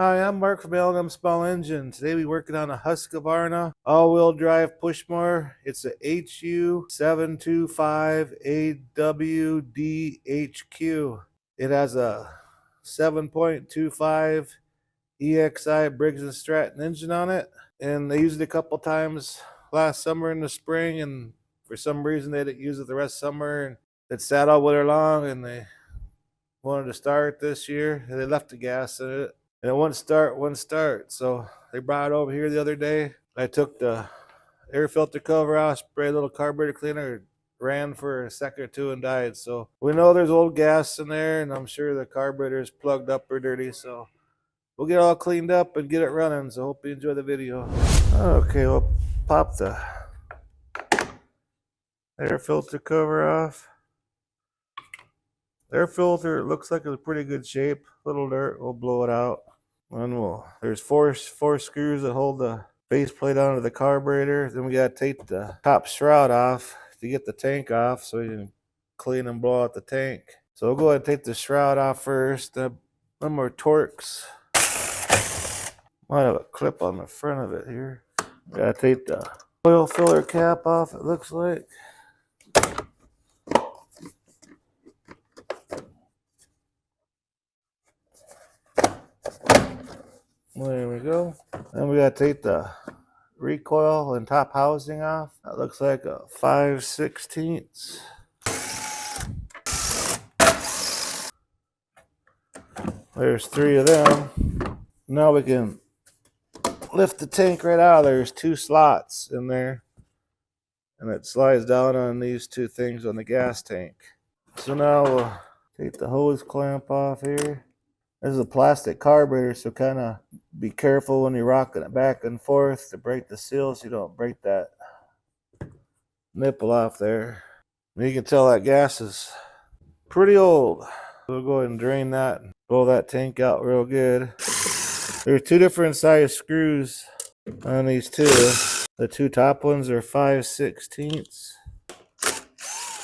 Hi, I'm Mark from LM Small Engine. Today we're working on a Husqvarna all-wheel drive push mower. It's a HU725 AWD HQ. It has a 7.25 EXI Briggs & Stratton engine on it, and they used it a couple times last summer in the spring, and for some reason they didn't use it the rest of summer, and it sat all winter long, and they wanted to start this year, and they left the gas in it. And it wouldn't start. So they brought it over here the other day. I took the air filter cover out, sprayed a little carburetor cleaner, ran for a second or two and died. So we know there's old gas in there, and I'm sure the carburetor is plugged up or dirty. So we'll get it all cleaned up and get it running. So hope you enjoy the video. Okay, we'll pop the air filter cover off. Air filter, it looks like it's in pretty good shape. Little dirt, we'll blow it out. And there's four screws that hold the base plate onto the carburetor. Then we gotta take the top shroud off to get the tank off so you can clean and blow out the tank. So we'll go ahead and take the shroud off first. One more Torx. Might have a clip on the front of it here. Gotta take the oil filler cap off, it looks like. There we go. Then we gotta take the recoil and top housing off. That looks like a 5/16. There's 3 of them. Now we can lift the tank right out. There's 2 slots in there, and it slides down on these 2 things on the gas tank. So now we'll take the hose clamp off here. This is a plastic carburetor, so kind of be careful when you're rocking it back and forth to break the seal so you don't break that nipple off there. And you can tell that gas is pretty old. We'll go ahead and drain that and blow that tank out real good. There's 2 different size screws on these 2. The 2 top ones are 5/16,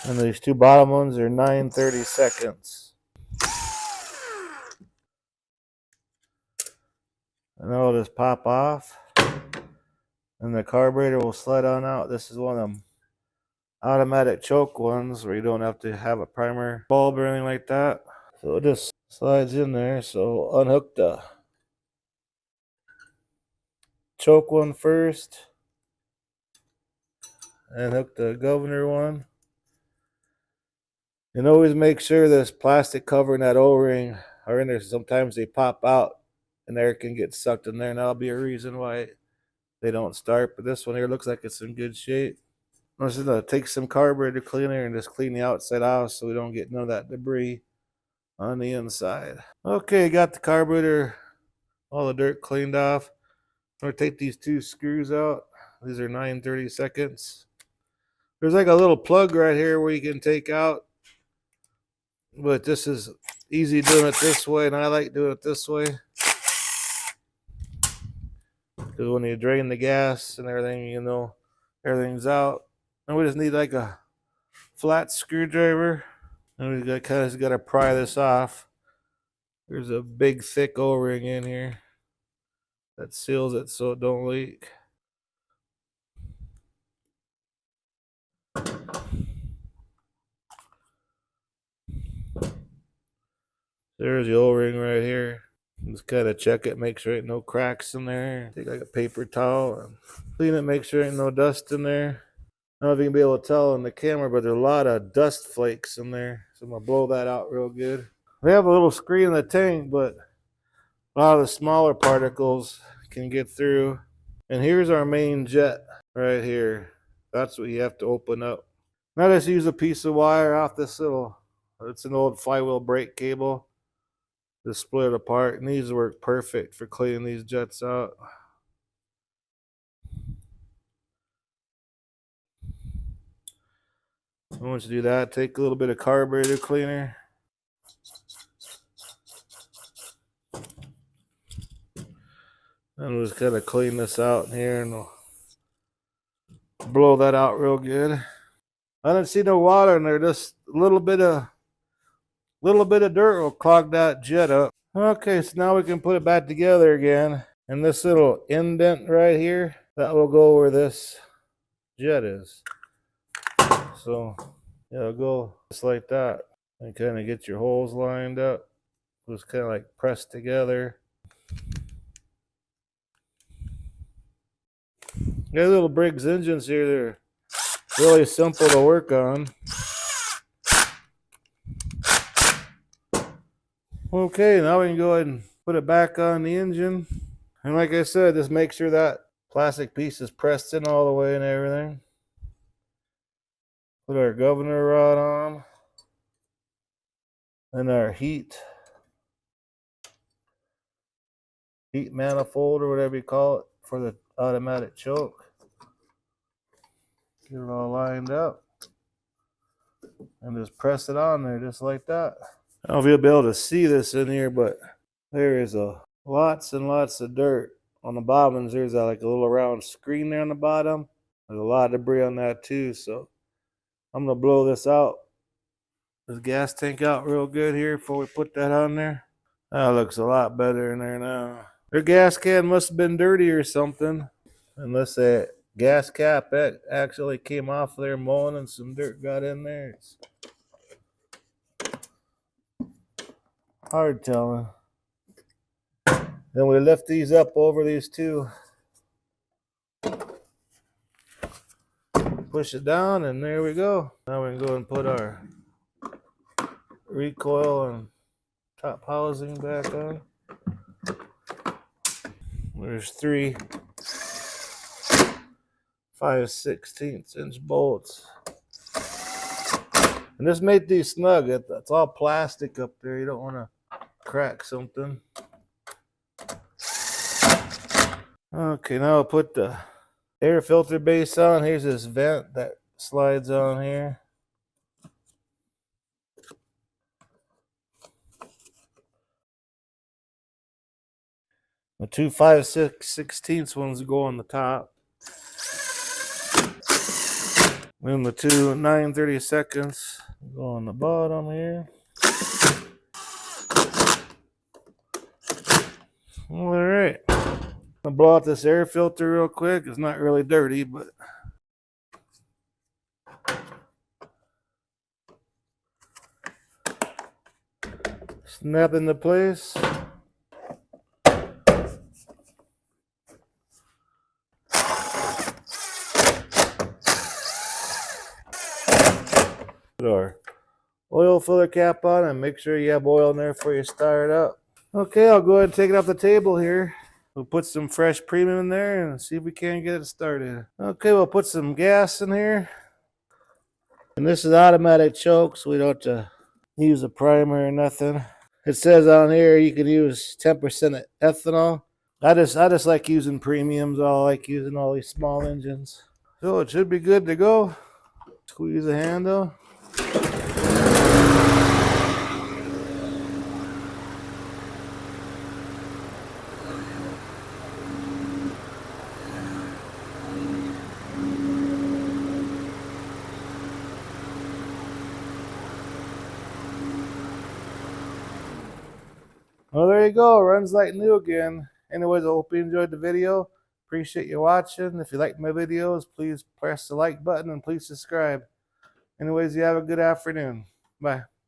and these 2 bottom ones are 9/32. And it'll just pop off, and the carburetor will slide on out. This is one of them automatic choke ones where you don't have to have a primer bulb or anything like that. So it just slides in there. So unhook the choke one first, and hook the governor one. And always make sure this plastic cover and that O-ring are in there. Sometimes they pop out and air can get sucked in there, and that'll be a reason why they don't start. But this one here looks like it's in good shape. I'm just gonna take some carburetor cleaner and just clean the outside off so we don't get none of that debris on the inside. Okay, got the carburetor, all the dirt cleaned off. I'm gonna take these 2 screws out. These are 9/32. There's like a little plug right here where you can take out, but this is easy doing it this way, and I like doing it this way. Because when you drain the gas and everything, you know, everything's out. And we just need like a flat screwdriver. And we kind of got to pry this off. There's a big thick O-ring in here that seals it so it don't leak. There's the O-ring right here. Just kind of check it, make sure ain't no cracks in there. Take like a paper towel and clean it, make sure ain't no dust in there. I don't know if you can be able to tell in the camera, but there's a lot of dust flakes in there. So I'm going to blow that out real good. We have a little screen in the tank, but a lot of the smaller particles can get through. And here's our main jet right here. That's what you have to open up. Now just use a piece of wire off this it's an old flywheel brake cable. Just split it apart, and these work perfect for cleaning these jets out. So once you do that, take a little bit of carburetor cleaner. And we'll just kind of clean this out in here, and we'll blow that out real good. I didn't see no water in there, just a little bit of little bit of dirt will clog that jet up. Okay, so now we can put it back together again. And this little indent right here, that will go where this jet is. So it'll go just like that. And kind of get your holes lined up. Just kind of like pressed together. Got little Briggs engines here. They're really simple to work on. Okay, now we can go ahead and put it back on the engine. And like I said, just make sure that plastic piece is pressed in all the way and everything. Put our governor rod on. And our heat manifold or whatever you call it for the automatic choke. Get it all lined up. And just press it on there just like that. I don't know if you'll be able to see this in here, but there is lots and lots of dirt on the bottom. There's like a little round screen there on the bottom. There's a lot of debris on that too, so I'm gonna blow this gas tank out real good here before we put that on there. That looks a lot better in there now. Their gas can must have been dirty or something, unless that gas cap actually came off there mowing and some dirt got in there. It's hard telling. Then we lift these up over these two. Push it down and there we go. Now we can go and put our recoil and top housing back on. There's 3 5/16" bolts. And just make these snug. It's all plastic up there. You don't want to crack something. Okay, now I'll put the air filter base on. Here's this vent that slides on here. The 2 5/16" ones go on the top. Then the 2 9/32" go on the bottom here. Alright. I'm gonna blow out this air filter real quick. It's not really dirty, but snap into place. Put our oil filler cap on and make sure you have oil in there before you start it up. Okay, I'll go ahead and take it off the table here. We'll put some fresh premium in there and see if we can get it started. Okay, we'll put some gas in here. And this is automatic choke, so we don't have to use a primer or nothing. It says on here you can use 10% ethanol. I just like using premiums. I like using all these small engines. So it should be good to go. Squeeze the handle. Well, there you go. Runs like new again. Anyways, I hope you enjoyed the video. Appreciate you watching. If you like my videos, please press the like button and please subscribe. Anyways, you have a good afternoon. Bye.